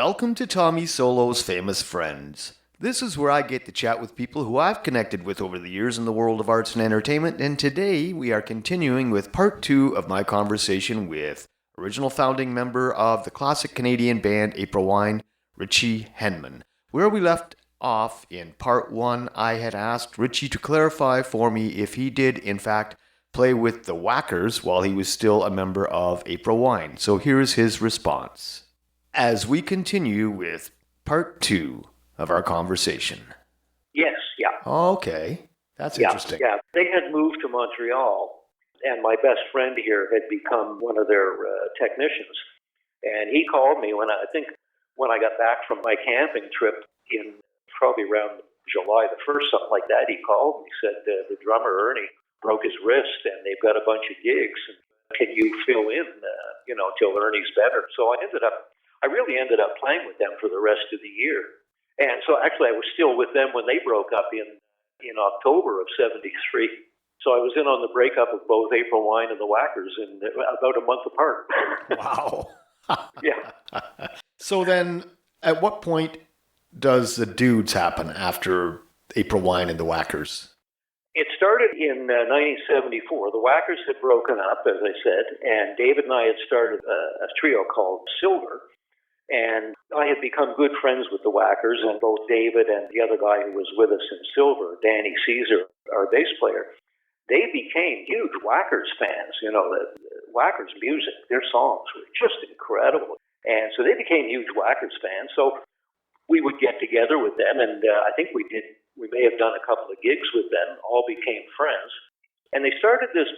Welcome to Tommy Solo's Famous Friends. This is where I get to chat with people who I've connected with over the years in the world of arts and entertainment, and today we are continuing with part 2 of my conversation with original founding member of the classic Canadian band April Wine, Ritchie Henman. Where we left off in part 1, I had asked Ritchie to clarify for me if he did, in fact, play with the Whackers while he was still a member of April Wine. So here's his response as we continue with part 2 of our conversation. Yes, yeah. Okay, that's interesting. Yeah, they had moved to Montreal, and my best friend here had become one of their technicians. And he called me when I got back from my camping trip in probably around July the 1st, something like that. He called me, said the drummer Ernie broke his wrist, and they've got a bunch of gigs. Can you fill in, till Ernie's better? So I really ended up playing with them for the rest of the year. And so actually I was still with them when they broke up in October of 73. So I was in on the breakup of both April Wine and the Whackers in about a month apart. Wow. Yeah. So then at what point does the Dudes happen after April Wine and the Whackers? It started in 1974. The Whackers had broken up, as I said, and David and I had started a trio called Silver. And I had become good friends with the Whackers, and both David and the other guy who was with us in Silver, Danny Caesar, our bass player, they became huge Whackers fans. The Whackers music, their songs were just incredible. And so they became huge Whackers fans. So we would get together with them, and I think we may have done a couple of gigs with them, all became friends. And they started this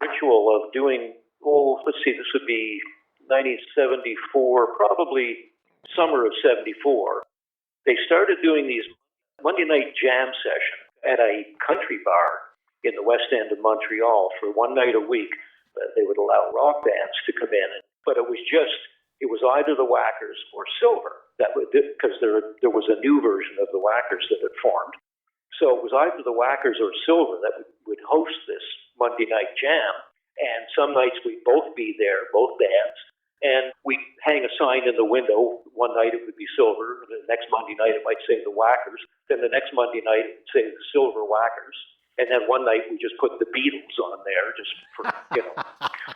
ritual of doing, this would be 1974, probably summer of 74. They started doing these Monday night jam sessions at a country bar in the West End of Montreal for one night a week. They would allow rock bands to come in, but it was either the Whackers or Silver, because there was a new version of the Whackers that had formed. So it was either the Whackers or Silver that would host this Monday night jam, and some nights we'd both be there, both bands, and we'd hang a sign in the window. One night it would be Silver, the next Monday night it might say the Whackers, then the next Monday night it would say the Silver Whackers, and then one night we just put the Beatles on there, just for,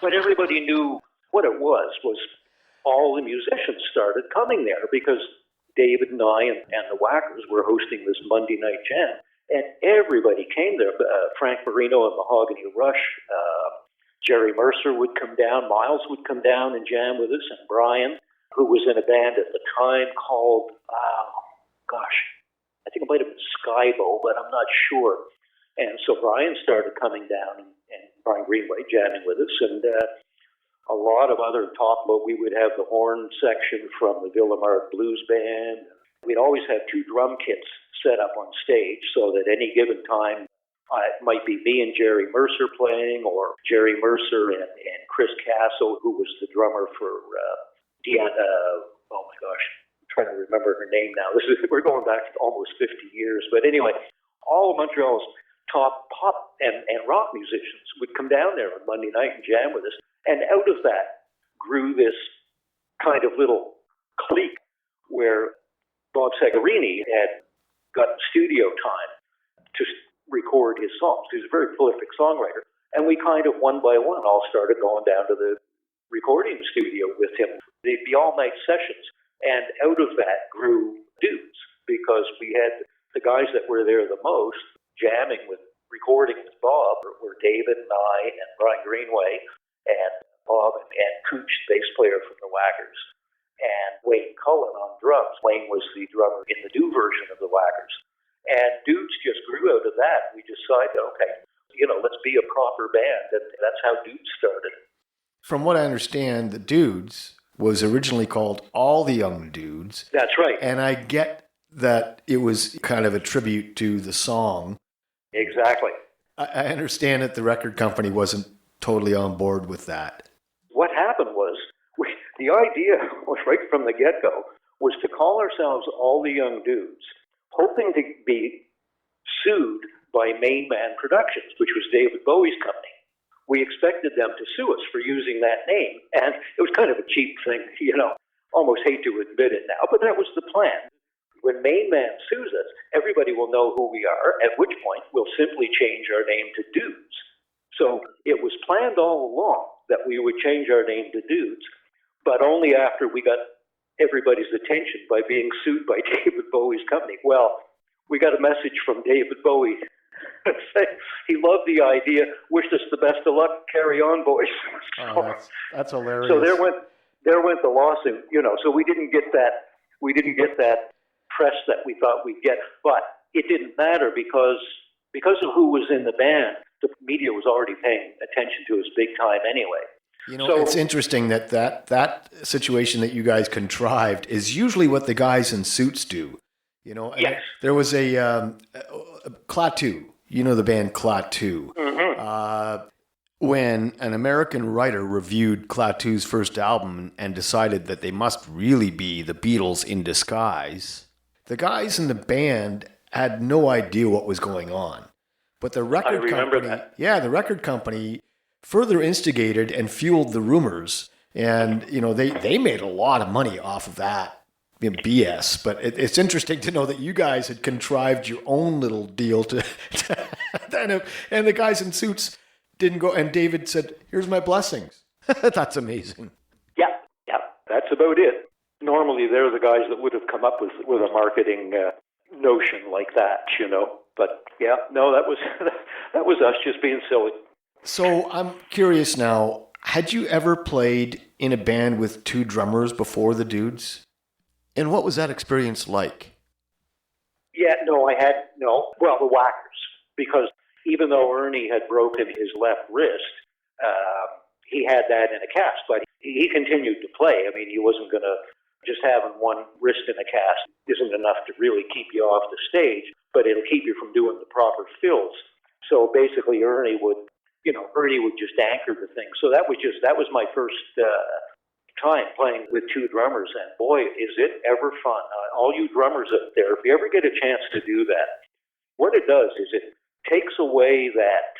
But everybody knew what it was all the musicians started coming there because David and I and the Whackers were hosting this Monday night jam, and everybody came there. Frank Marino and Mahogany Rush, Jerry Mercer would come down, Miles would come down and jam with us, and Brian, who was in a band at the time called, I think it might have been Skybo, but I'm not sure. And so Brian started coming down, and Brian Greenway jamming with us, and a lot of other talk about. We would have the horn section from the Villemart Blues Band. We'd always have 2 drum kits set up on stage so that any given time, it might be me and Jerry Mercer playing, or Jerry Mercer and Chris Castle, who was the drummer for Deanna. I'm trying to remember her name now. We're going back almost 50 years. But anyway, all of Montreal's top pop and rock musicians would come down there on Monday night and jam with us. And out of that grew this kind of little clique where Bob Segarini had gotten studio time to record his songs. He was a very prolific songwriter. And we kind of, one by one, all started going down to the recording studio with him. They'd be all-night sessions. And out of that grew Dudes, because we had the guys that were there the most jamming with, recording with Bob were David and I and Brian Greenway and Bob and Cooch, bass player from the Whackers, and Wayne Cullen on drums. Wayne was the drummer in the new version of the Whackers. And Dudes just grew out of that. We decided, let's be a proper band. And that's how Dudes started. From what I understand, the Dudes was originally called All the Young Dudes. That's right. And I get that it was kind of a tribute to the song. Exactly. I understand that the record company wasn't totally on board with that. What happened was, the idea was right from the get-go, was to call ourselves All the Young Dudes, hoping to be sued by Main Man Productions, which was David Bowie's company. We expected them to sue us for using that name, and it was kind of a cheap thing, almost hate to admit it now, but that was the plan. When Main Man sues us, everybody will know who we are, at which point we'll simply change our name to Dudes. So it was planned all along that we would change our name to Dudes, but only after we got everybody's attention by being sued by David Bowie's company. Well, we got a message from David Bowie saying he loved the idea, wished us the best of luck, carry on, boys. Oh, that's hilarious. So there went the lawsuit, so we didn't get that press that we thought we'd get, but it didn't matter because of who was in the band. The media was already paying attention to us big time anyway. It's interesting that situation that you guys contrived is usually what the guys in suits do. Yes. There was a Klaatu, the band Klaatu. Mm-hmm. When an American writer reviewed Klaatu's first album and decided that they must really be the Beatles in disguise, the guys in the band had no idea what was going on. But the record company further instigated and fueled the rumors. And, they made a lot of money off of that BS. But it's interesting to know that you guys had contrived your own little deal and the guys in suits didn't go. And David said, "Here's my blessings." That's amazing. Yeah, that's about it. Normally, they're the guys that would have come up with a marketing notion like that, But yeah, no, that was us just being silly. So I'm curious now, had you ever played in a band with two drummers before the Dudes? And what was that experience like? Yeah, no, I had, no. Well, the Whackers, because even though Ernie had broken his left wrist, he had that in a cast, but he continued to play. I mean, he wasn't going to, just having one wrist in a cast isn't enough to really keep you off the stage, but it'll keep you from doing the proper fills. So basically Ernie would just anchor the thing. So that was my first time playing with two drummers, and boy, is it ever fun. All you drummers out there, if you ever get a chance to do that, what it does is it takes away that,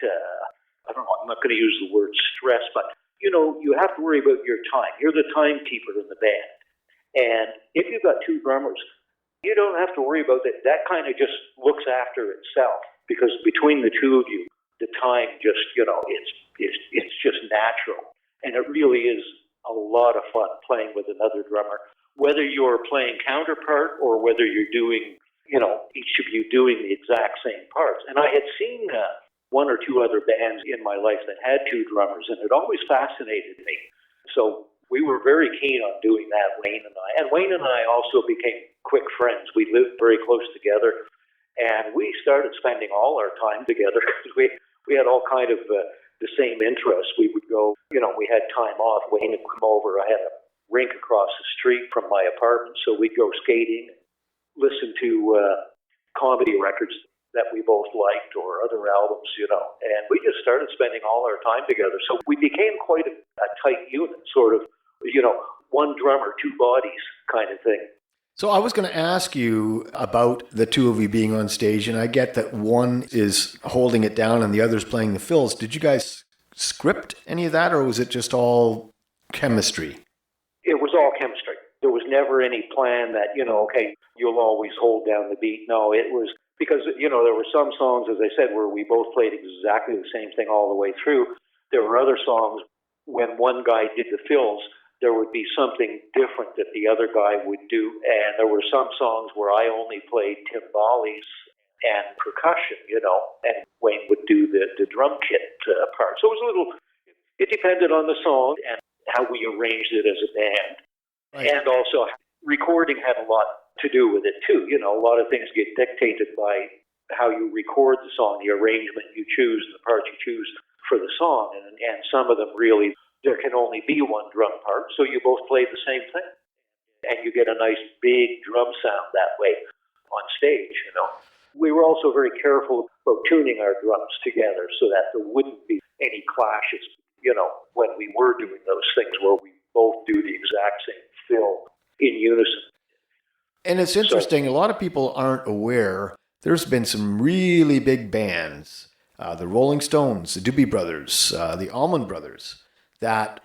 I don't know, I'm not going to use the word stress, but you have to worry about your time. You're the timekeeper in the band. And if you've got two drummers, you don't have to worry about that. That kind of just looks after itself, because between the two of you, the time just, it's just natural. And it really is a lot of fun playing with another drummer, whether you're playing counterpart or whether you're doing, each of you doing the exact same parts. And I had seen one or two other bands in my life that had two drummers, and it always fascinated me. So we were very keen on doing that, Wayne and I. And Wayne and I also became quick friends. We lived very close together, and we started spending all our time together because we had all kind of the same interests. We would go, we had time off. Wayne would come over. I had a rink across the street from my apartment, so we'd go skating, listen to comedy records that we both liked or other albums, and we just started spending all our time together. So we became quite a tight unit, sort of, one drummer, two bodies kind of thing. So I was going to ask you about the two of you being on stage, and I get that one is holding it down and the other's playing the fills. Did you guys script any of that, or was it just all chemistry? It was all chemistry. There was never any plan that, okay, you'll always hold down the beat. No, it was because, there were some songs, as I said, where we both played exactly the same thing all the way through. There were other songs when one guy did the fills, there would be something different that the other guy would do. And there were some songs where I only played timbales and percussion, and Wayne would do the drum kit part. So it depended on the song and how we arranged it as a band. Right. And also recording had a lot to do with it too. A lot of things get dictated by how you record the song, the arrangement you choose, the parts you choose for the song. And some of them really, there can only be one drum part, so you both play the same thing. And you get a nice big drum sound that way on stage, We were also very careful about tuning our drums together so that there wouldn't be any clashes, when we were doing those things where we both do the exact same fill in unison. And it's interesting, a lot of people aren't aware, there's been some really big bands, the Rolling Stones, the Doobie Brothers, the Allman Brothers, that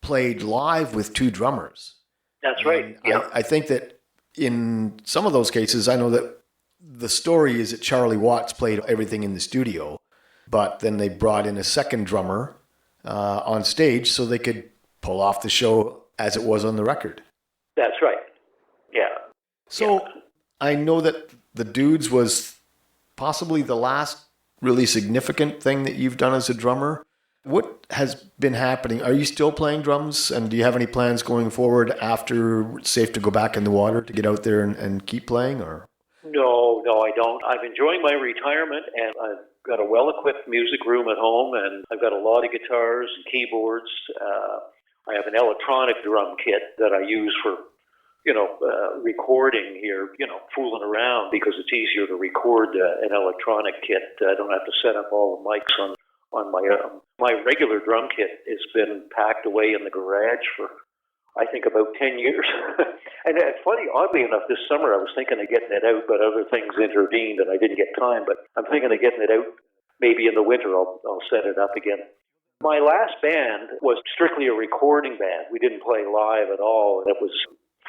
played live with two drummers. That's right. Yeah. I think that in some of those cases, I know that the story is that Charlie Watts played everything in the studio, but then they brought in a second drummer on stage so they could pull off the show as it was on the record. That's right. Yeah. So I know that the Dudes was possibly the last really significant thing that you've done as a drummer. What has been happening? Are you still playing drums? And do you have any plans going forward after it's safe to go back in the water to get out there and keep playing? Or No, I don't. I'm enjoying my retirement, and I've got a well-equipped music room at home, and I've got a lot of guitars and keyboards. I have an electronic drum kit that I use for, recording here, fooling around, because it's easier to record an electronic kit. I don't have to set up all the mics on my regular drum kit. Has been packed away in the garage for, I think, about 10 years. And it's funny, oddly enough, this summer I was thinking of getting it out, but other things intervened and I didn't get time. But I'm thinking of getting it out. Maybe in the winter I'll set it up again. My last band was strictly a recording band. We didn't play live at all. It was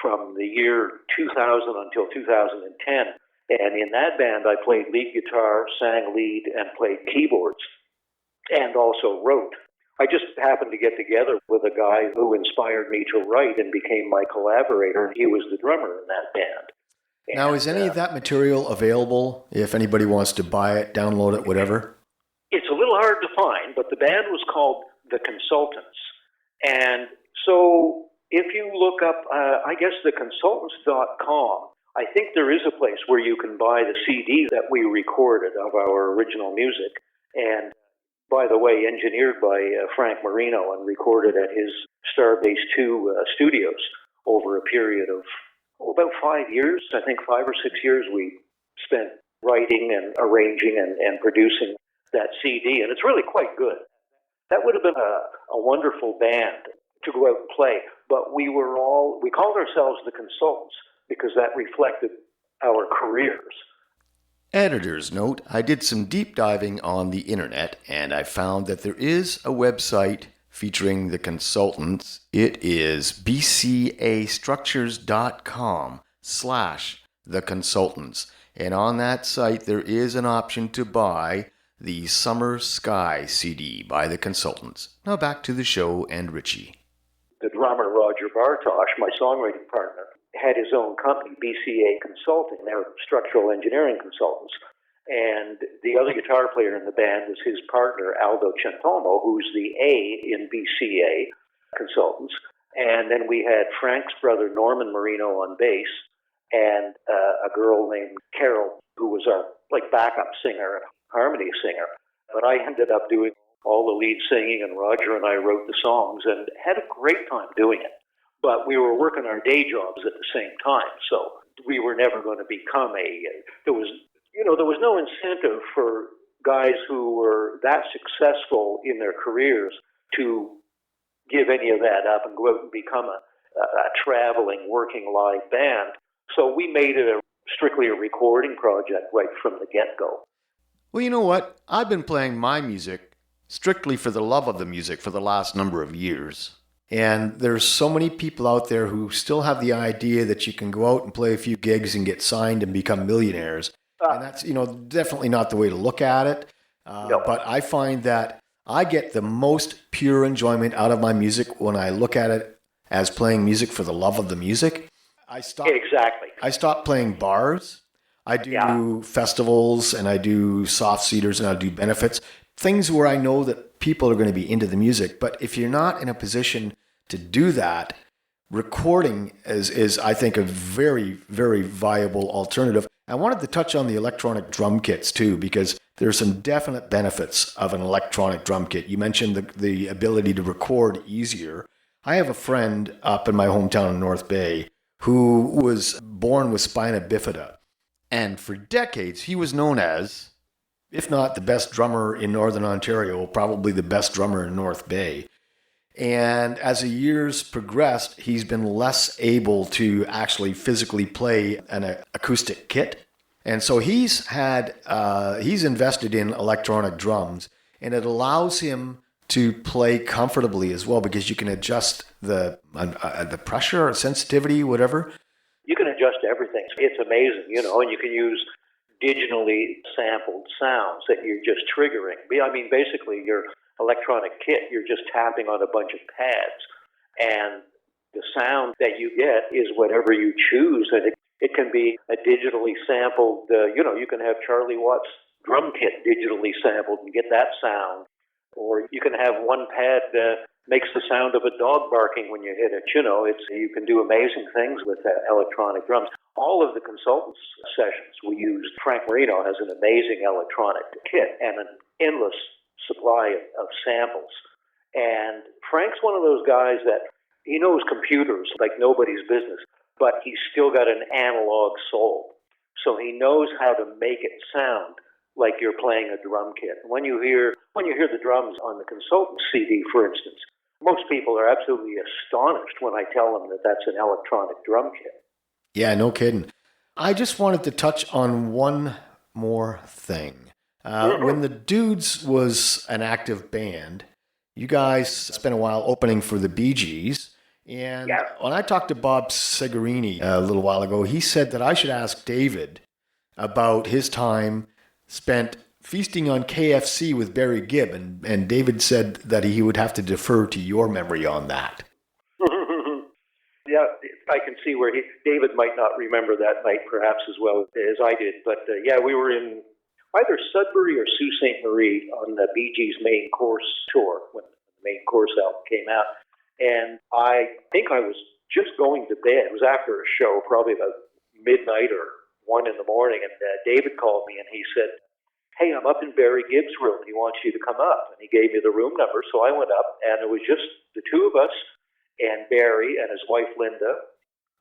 from the year 2000 until 2010. And in that band I played lead guitar, sang lead, and played keyboards, and also wrote. I just happened to get together with a guy who inspired me to write and became my collaborator. He was the drummer in that band. now, is any of that material available if anybody wants to buy it, download it, whatever? It's a little hard to find, but the band was called The Consultants. And so if you look up, I guess, theconsultants.com, I think there is a place where you can buy the CD that we recorded of our original music. And by the way, engineered by Frank Marino and recorded at his Starbase 2 studios over a period of about 5 years. I think 5 or 6 years we spent writing and arranging and producing that CD, and it's really quite good. That would have been a wonderful band to go out and play, but we called ourselves the Consultants because that reflected our careers. Editor's note, I did some deep diving on the internet and I found that there is a website featuring the Consultants. It is bcastructures.com/the Consultants. And on that site there is an option to buy the Summer Sky CD by the Consultants. Now back to the show and Ritchie. The drummer, Roger Bartosh, my songwriting partner, had his own company, BCA Consulting. They were structural engineering consultants. And the other guitar player in the band was his partner, Aldo Centomo, who's the A in BCA Consultants. And then we had Frank's brother, Norman Marino, on bass, and a girl named Carol, who was our backup singer and harmony singer. But I ended up doing all the lead singing, and Roger and I wrote the songs and had a great time doing it. But we were working our day jobs at the same time, so we were never going to become there was no incentive for guys who were that successful in their careers to give any of that up and go out and become a traveling, working live band. So we made it strictly a recording project right from the get-go. Well, you know what? I've been playing my music strictly for the love of the music for the last number of years. And there's so many people out there who still have the idea that you can go out and play a few gigs and get signed and become millionaires. And that's, definitely not the way to look at it. No. But I find that I get the most pure enjoyment out of my music when I look at it as playing music for the love of the music. I stopped playing bars. I do festivals, and I do soft seaters, and I do benefits. Things where I know that people are going to be into the music. But if you're not in a position to do that, recording is I think, a very, very viable alternative. I wanted to touch on the electronic drum kits too, because there's some definite benefits of an electronic drum kit. You mentioned the ability to record easier. I have a friend up in my hometown in North Bay who was born with spina bifida. And for decades, he was known as, if not the best drummer in Northern Ontario, probably the best drummer in North Bay. And as the years progressed, he's been less able to actually physically play an acoustic kit. And so he's invested in electronic drums, and it allows him to play comfortably as well, because you can adjust the pressure or sensitivity, whatever. You can adjust everything. It's amazing, and you can use digitally sampled sounds that you're just triggering. I mean, basically, your electronic kit, you're just tapping on a bunch of pads, and the sound that you get is whatever you choose, and it can be a digitally sampled, you can have Charlie Watts' drum kit digitally sampled and get that sound, or you can have one pad makes the sound of a dog barking when you hit it. You can do amazing things with electronic drums. All of the consultants' sessions we used, Frank Marino has an amazing electronic kit and an endless supply of samples. And Frank's one of those guys that he knows computers like nobody's business, but he's still got an analog soul. So he knows how to make it sound like you're playing a drum kit. When you hear the drums on the consultant CD, for instance, most people are absolutely astonished when I tell them that that's an electronic drum kit. Yeah, no kidding. I just wanted to touch on one more thing. When the Dudes was an active band, you guys spent a while opening for the Bee Gees. And when I talked to Bob Segarini a little while ago, he said that I should ask David about his time spent feasting on KFC with Barry Gibb, and David said that he would have to defer to your memory on that. Yeah, I can see where David might not remember that night perhaps as well as I did. But we were in either Sudbury or Sault Ste. Marie on the Bee Gees' Main Course tour when the Main Course album came out. And I think I was just going to bed. It was after a show, probably about midnight or 1 in the morning. And David called me and he said, "Hey, I'm up in Barry Gibb's room. He wants you to come up." And he gave me the room number. So I went up, and it was just the two of us and Barry and his wife, Linda.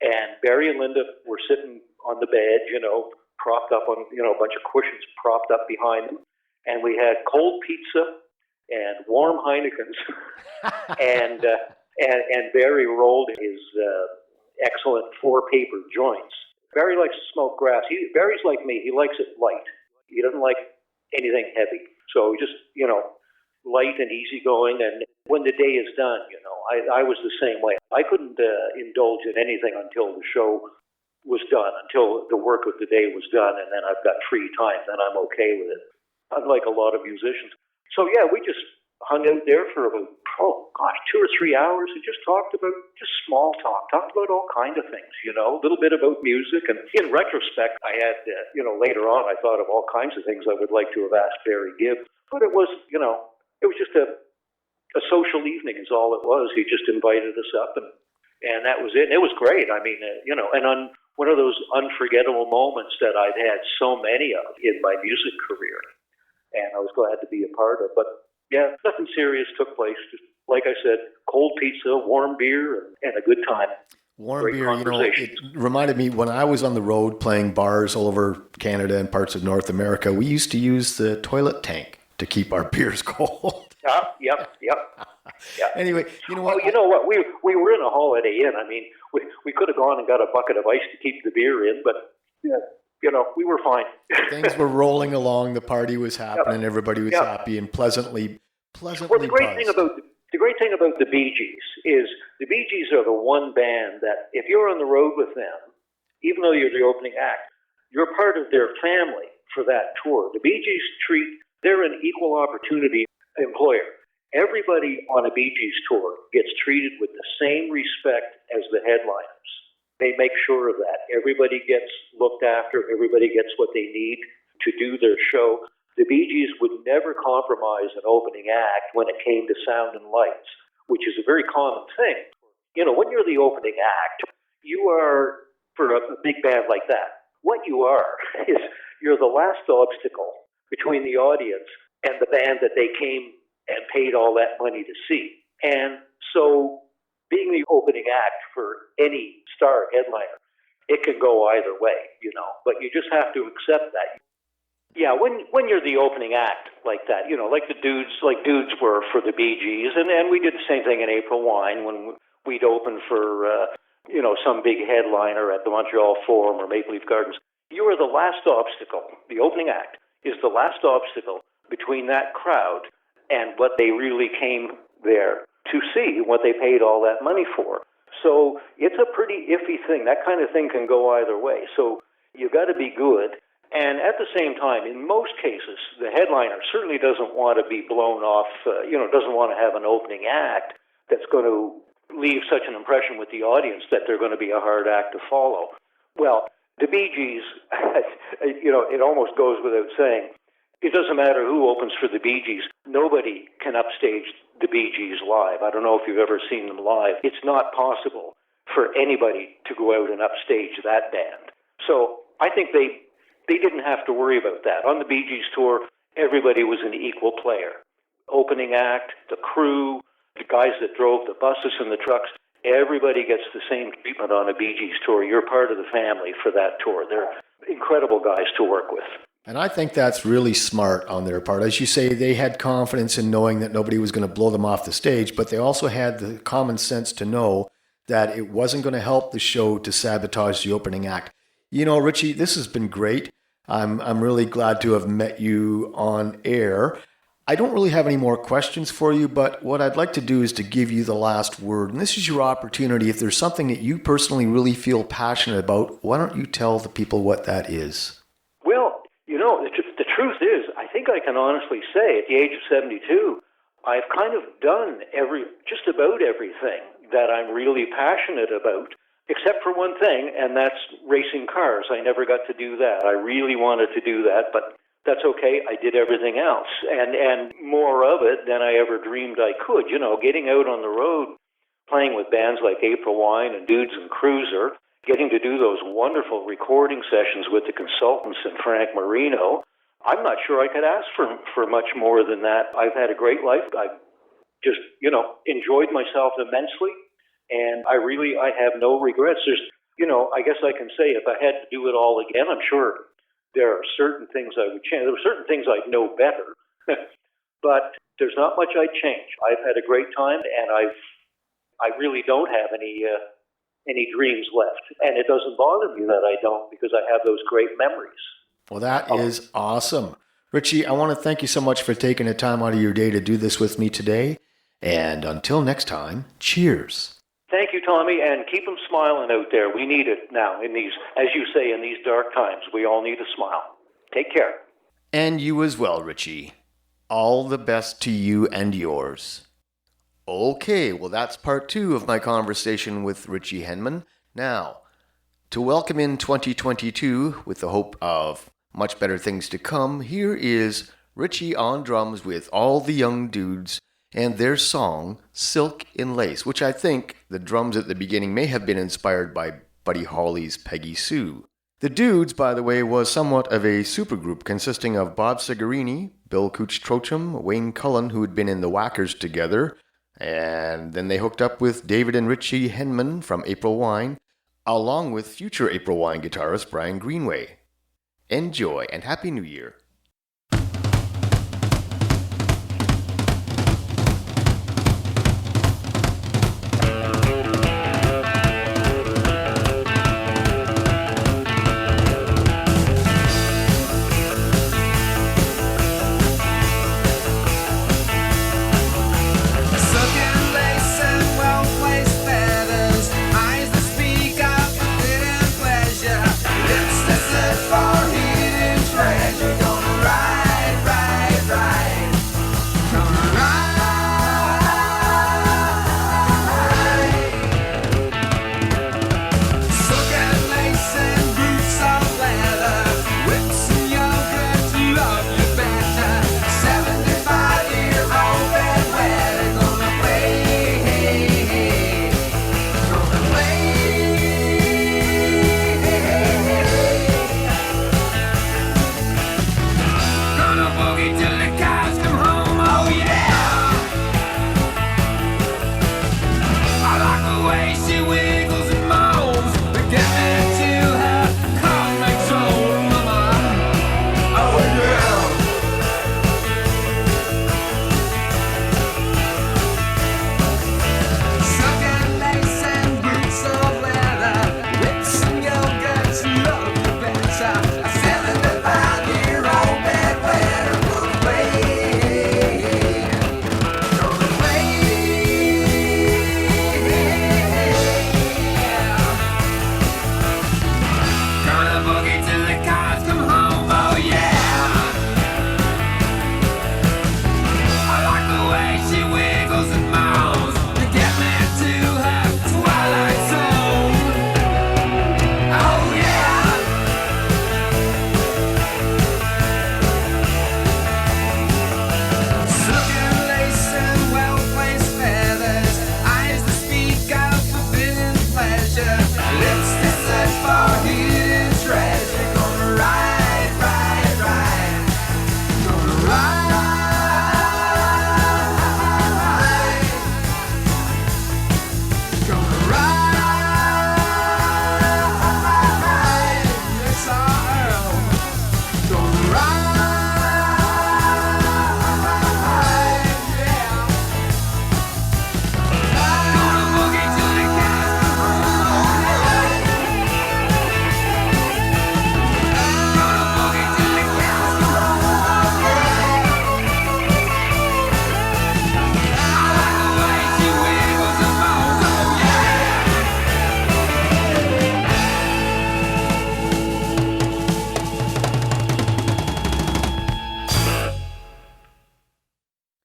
And Barry and Linda were sitting on the bed, propped up on, a bunch of cushions propped up behind them. And we had cold pizza and warm Heinekens. and Barry rolled his excellent 4 paper joints. Barry likes to smoke grass. Barry's like me. He likes it light. He doesn't like anything heavy. So just, light and easygoing. And when the day is done, I was the same way. I couldn't indulge in anything until the show was done, until the work of the day was done, and then I've got free time. Then I'm okay with it, unlike a lot of musicians. So, we just hung out there for about, 2 or 3 hours and just talked about just small talk, talked about all kinds of things, a little bit about music. And in retrospect, I had, later on, I thought of all kinds of things I would like to have asked Barry Gibb. But it was, it was just a social evening is all it was. He just invited us up and that was it. And it was great. I mean, and on one of those unforgettable moments that I've had so many of in my music career. And I was glad to be a part of. But nothing serious took place. Just like I said, cold pizza, warm beer, and a good time. Warm great beer, it reminded me when I was on the road playing bars all over Canada and parts of North America, we used to use the toilet tank to keep our beers cold. Yep. Anyway, you know what? Oh, you know what? We were in a Holiday Inn. I mean, we could have gone and got a bucket of ice to keep the beer in, but we were fine. Things were rolling along. The party was happening. Everybody was happy and pleasantly. Well, the great thing about the Bee Gees is the Bee Gees are the one band that if you're on the road with them, even though you're the opening act, you're part of their family for that tour. The Bee Gees they're an equal opportunity employer. Everybody on a Bee Gees tour gets treated with the same respect as the headliners. They make sure of that. Everybody gets looked after. Everybody gets what they need to do their show. The Bee Gees would never compromise an opening act when it came to sound and lights, which is a very common thing. When you're the opening act, you are, for a big band like that, what you are is you're the last obstacle between the audience and the band that they came and paid all that money to see. And so being the opening act for any star headliner, it can go either way, but you just have to accept that. Yeah, when you're the opening act like that, like Dudes were for the Bee Gees, and we did the same thing in April Wine when we'd open for, some big headliner at the Montreal Forum or Maple Leaf Gardens. You are the last obstacle. The opening act is the last obstacle between that crowd and what they really came there to see, what they paid all that money for. So it's a pretty iffy thing. That kind of thing can go either way. So you've got to be good. And at the same time, in most cases, the headliner certainly doesn't want to be blown off, doesn't want to have an opening act that's going to leave such an impression with the audience that they're going to be a hard act to follow. Well, the Bee Gees, it almost goes without saying, it doesn't matter who opens for the Bee Gees. Nobody can upstage the Bee Gees live. I don't know if you've ever seen them live. It's not possible for anybody to go out and upstage that band. So I think they didn't have to worry about that. On the Bee Gees tour, everybody was an equal player. Opening act, the crew, the guys that drove the buses and the trucks, everybody gets the same treatment on a Bee Gees tour. You're part of the family for that tour. They're incredible guys to work with. And I think that's really smart on their part. As you say, they had confidence in knowing that nobody was going to blow them off the stage, but they also had the common sense to know that it wasn't going to help the show to sabotage the opening act. You know, Ritchie, this has been great. I'm really glad to have met you on air. I don't really have any more questions for you, but what I'd like to do is to give you the last word. And this is your opportunity. If there's something that you personally really feel passionate about, why don't you tell the people what that is? Well, the truth is, I think I can honestly say at the age of 72, I've kind of done just about everything that I'm really passionate about, except for one thing, and that's racing cars. I never got to do that. I really wanted to do that, but that's okay. I did everything else, and more of it than I ever dreamed I could. Getting out on the road, playing with bands like April Wine and Dudes and Cruiser, getting to do those wonderful recording sessions with the consultants and Frank Marino. I'm not sure I could ask for much more than that. I've had a great life. I've just, enjoyed myself immensely, and I have no regrets. There's, I guess I can say if I had to do it all again, I'm sure there are certain things I would change. There were certain things I'd know better, but there's not much I'd change. I've had a great time, and I really don't have any dreams left. And it doesn't bother me that I don't, because I have those great memories. Well, that is awesome. Ritchie, I want to thank you so much for taking the time out of your day to do this with me today. And until next time, cheers. Thank you, Tommy, and keep them smiling out there. We need it now in these, as you say, in these dark times. We all need a smile. Take care. And you as well, Ritchie. All the best to you and yours. Okay, well, that's part 2 of my conversation with Ritchie Henman. Now, to welcome in 2022 with the hope of much better things to come, here is Ritchie on drums with all the young dudes and their song, Silk in Lace, which I think the drums at the beginning may have been inspired by Buddy Holly's Peggy Sue. The Dudes, by the way, was somewhat of a supergroup consisting of Bob Cigarini, Bill Cooch Trochum, Wayne Cullen, who had been in the Whackers together, and then they hooked up with David and Ritchie Henman from April Wine, along with future April Wine guitarist Brian Greenway. Enjoy, and Happy New Year. For hidden treasure, gonna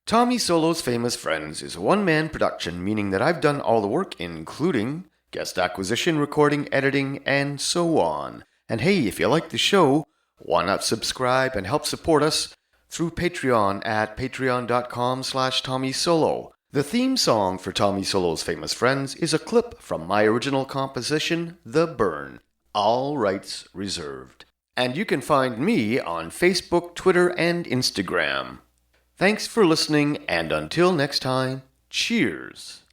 Tommy Solo's Famous Friends is a one-man production, meaning that I've done all the work, including guest acquisition, recording, editing, and so on. And hey, if you like the show, why not subscribe and help support us through Patreon at patreon.com/TommySolo. The theme song for Tommy Solo's Famous Friends is a clip from my original composition, The Burn. All rights reserved. And you can find me on Facebook, Twitter, and Instagram. Thanks for listening, and until next time, cheers.